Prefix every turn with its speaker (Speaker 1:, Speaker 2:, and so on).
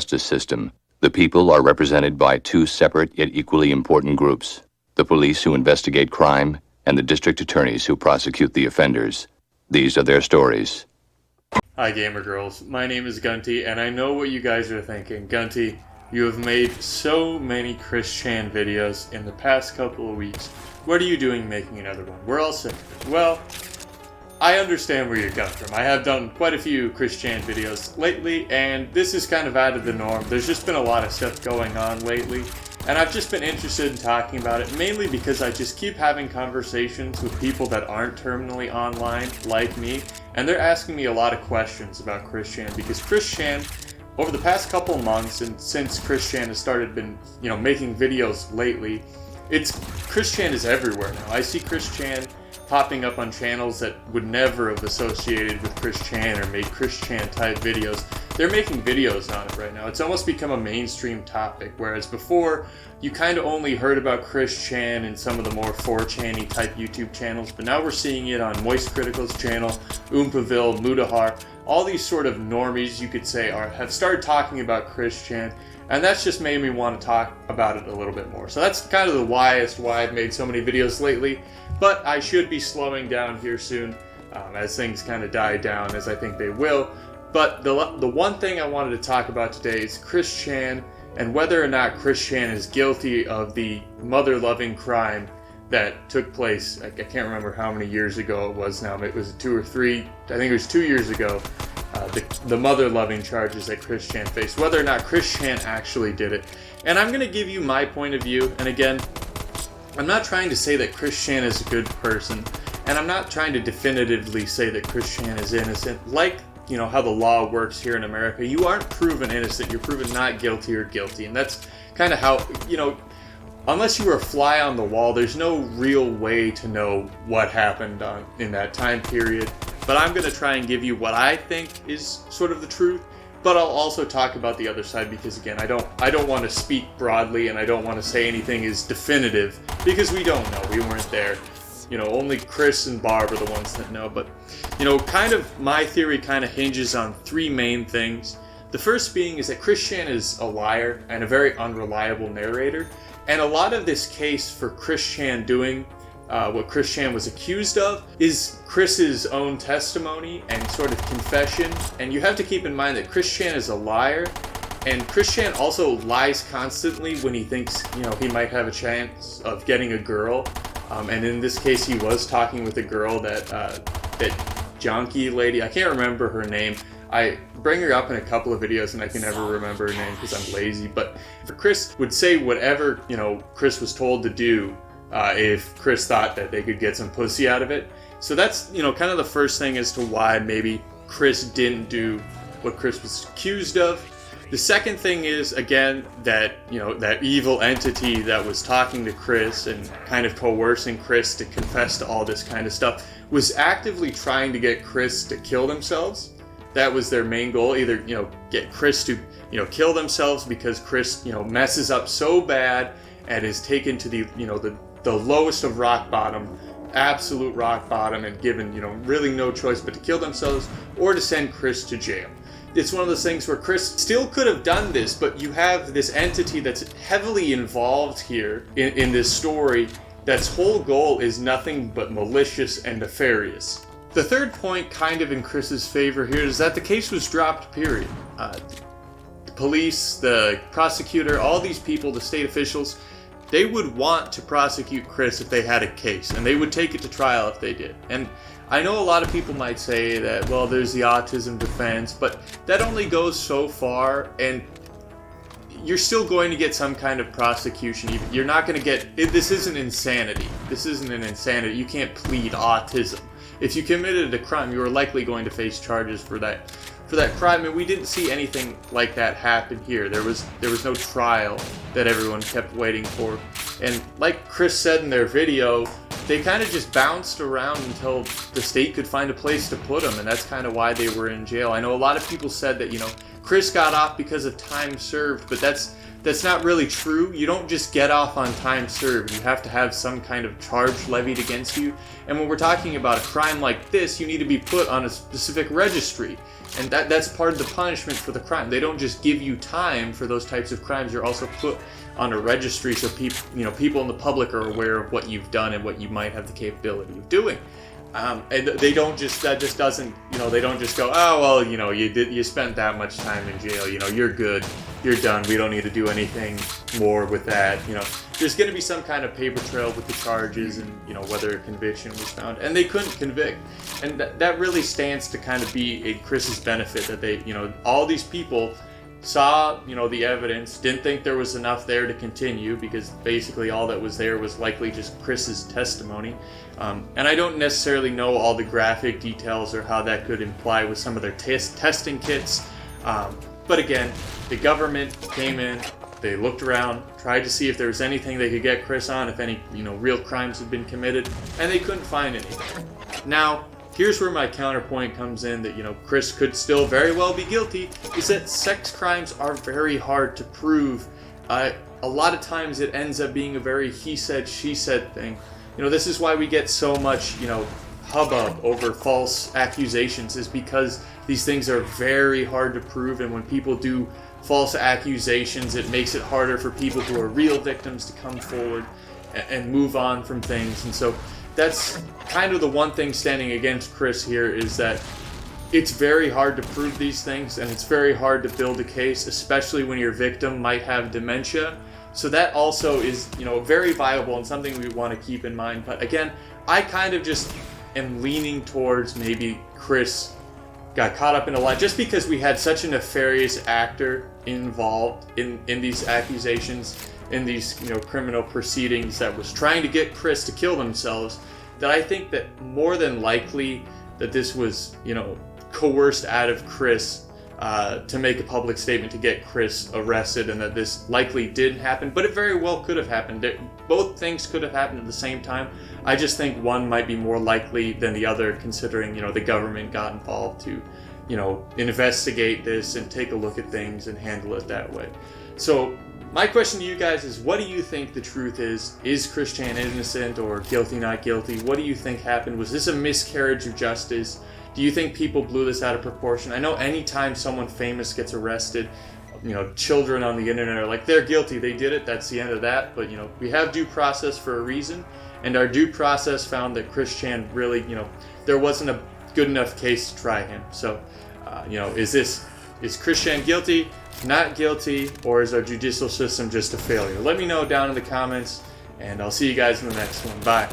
Speaker 1: justice system, the people are represented by two separate yet equally important groups: the police who investigate crime and the district attorneys who prosecute the offenders. These are their stories.
Speaker 2: Hi Gamer Girls, my name is Gunty, and I know what you guys are thinking. Gunty, you have made so many Chris Chan videos in the past couple of weeks. What are you doing making another one? We're all sick of it. Well, I understand where you're coming from. I have done quite a few Chris Chan videos lately, and this is kind of out of the norm. There's just been a lot of stuff going on lately, and I've just been interested in talking about it, mainly because I just keep having conversations with people that aren't terminally online, like me, and they're asking me a lot of questions about Chris Chan, because Chris Chan, over the past couple months, and since Chris Chan has started making videos lately, Chris Chan is everywhere now. I see Chris Chan popping up on channels that would never have associated with Chris Chan or made Chris Chan type videos. They're making videos on it right now. It's almost become a mainstream topic, whereas before you kind of only heard about Chris Chan in some of the more 4chan-y type YouTube channels, but now we're seeing it on Moist Critical's channel, Oompaville, Mudahar. All these sort of normies, you could say, have started talking about Chris Chan, and that's just made me want to talk about it a little bit more. So that's kind of the why I've made so many videos lately, but I should be slowing down here soon as things kind of die down, as I think they will. But the one thing I wanted to talk about today is Chris Chan, and whether or not Chris Chan is guilty of the mother-loving crime that took place. I can't remember how many years ago it was now. It was 2 or 3, I think it was 2 years ago. The mother-loving charges that Chris Chan faced, whether or not Chris Chan actually did it. And I'm going to give you my point of view, and again, I'm not trying to say that Chris Chan is a good person, and I'm not trying to definitively say that Chris Chan is innocent. Like, how the law works here in America, you aren't proven innocent, you're proven not guilty or guilty, and that's kind of how, unless you were a fly on the wall, there's no real way to know what happened in that time period. But I'm going to try and give you what I think is sort of the truth, but I'll also talk about the other side, because again, I don't want to speak broadly, and I don't want to say anything is definitive, because we don't know, we weren't there. Only Chris and Barb are the ones that know, but kind of my theory kind of hinges on three main things. The first being is that Chris Chan is a liar and a very unreliable narrator, and a lot of this case for Chris Chan doing what Chris Chan was accused of is Chris's own testimony and sort of confession. And you have to keep in mind that Chris Chan is a liar, and Chris Chan also lies constantly when he thinks, he might have a chance of getting a girl. And in this case, he was talking with a girl that Jonky lady, I can't remember her name. I bring her up in a couple of videos and I can never remember her name because I'm lazy. But Chris would say whatever, Chris was told to do if Chris thought that they could get some pussy out of it. So that's, kind of the first thing as to why maybe Chris didn't do what Chris was accused of. The second thing is, again, that, that evil entity that was talking to Chris and kind of coercing Chris to confess to all this kind of stuff was actively trying to get Chris to kill themselves. That was their main goal, either, get Chris to, kill themselves because Chris, messes up so bad and is taken to the lowest of rock bottom, absolute rock bottom, and given, really no choice but to kill themselves or to send Chris to jail. It's one of those things where Chris still could have done this, but you have this entity that's heavily involved here in this story that's whole goal is nothing but malicious and nefarious. The third point, kind of in Chris's favor here, is that the case was dropped, period. The police, the prosecutor, all these people, the state officials, they would want to prosecute Chris if they had a case, and they would take it to trial if they did. And I know a lot of people might say that, well, there's the autism defense, but that only goes so far, and you're still going to get some kind of prosecution. You're not going to get, this isn't insanity. This isn't an insanity. You can't plead autism. If you committed a crime, you are likely going to face charges for that crime, and we didn't see anything like that happen here. There was no trial that everyone kept waiting for. And like Chris said in their video, they kind of just bounced around until the state could find a place to put them, and that's kind of why they were in jail. I know a lot of people said that, Chris got off because of time served, but that's not really true. You don't just get off on time served. You have to have some kind of charge levied against you. And when we're talking about a crime like this, you need to be put on a specific registry. And that's part of the punishment for the crime. They don't just give you time for those types of crimes. You're also put on a registry so people in the public are aware of what you've done and what you might have the capability of doing. And they don't just, that just doesn't, they don't just go, oh, well, you spent that much time in jail, you're good, you're done, we don't need to do anything more with that. There's going to be some kind of paper trail with the charges and, whether a conviction was found. And they couldn't convict. And that really stands to kind of be a Chris's benefit, that they, all these people saw, the evidence, didn't think there was enough there to continue, because basically all that was there was likely just Chris's testimony. And I don't necessarily know all the graphic details or how that could imply with some of their testing kits. But again, the government came in, they looked around, tried to see if there was anything they could get Chris on, if any, real crimes had been committed, and they couldn't find anything. Now, here's where my counterpoint comes in, that, Chris could still very well be guilty, is that sex crimes are very hard to prove. A lot of times it ends up being a very he said, she said thing. This is why we get so much, hubbub over false accusations, is because these things are very hard to prove, and when people do false accusations, it makes it harder for people who are real victims to come forward and move on from things. And so that's kind of the one thing standing against Chris here, is that it's very hard to prove these things, and it's very hard to build a case, especially when your victim might have dementia. So that also is, very viable and something we want to keep in mind. But again, I kind of just am leaning towards maybe Chris got caught up in a lie, just because we had such a nefarious actor involved in these accusations, in these, criminal proceedings, that was trying to get Chris to kill themselves, that I think that more than likely that this was, coerced out of Chris to make a public statement to get Chris arrested, and that this likely did happen, but it very well could have happened. Both things could have happened at the same time. I just think one might be more likely than the other, considering, the government got involved to, investigate this and take a look at things and handle it that way. So my question to you guys is, what do you think the truth is? Is Chris Chan innocent or guilty, not guilty? What do you think happened? Was this a miscarriage of justice? Do you think people blew this out of proportion? I know anytime someone famous gets arrested, children on the internet are like, they're guilty, they did it, that's the end of that. But, we have due process for a reason, and our due process found that Chris Chan really, there wasn't a good enough case to try him. So, is Chris Chan guilty, not guilty, or is our judicial system just a failure? Let me know down in the comments, and I'll see you guys in the next one. Bye.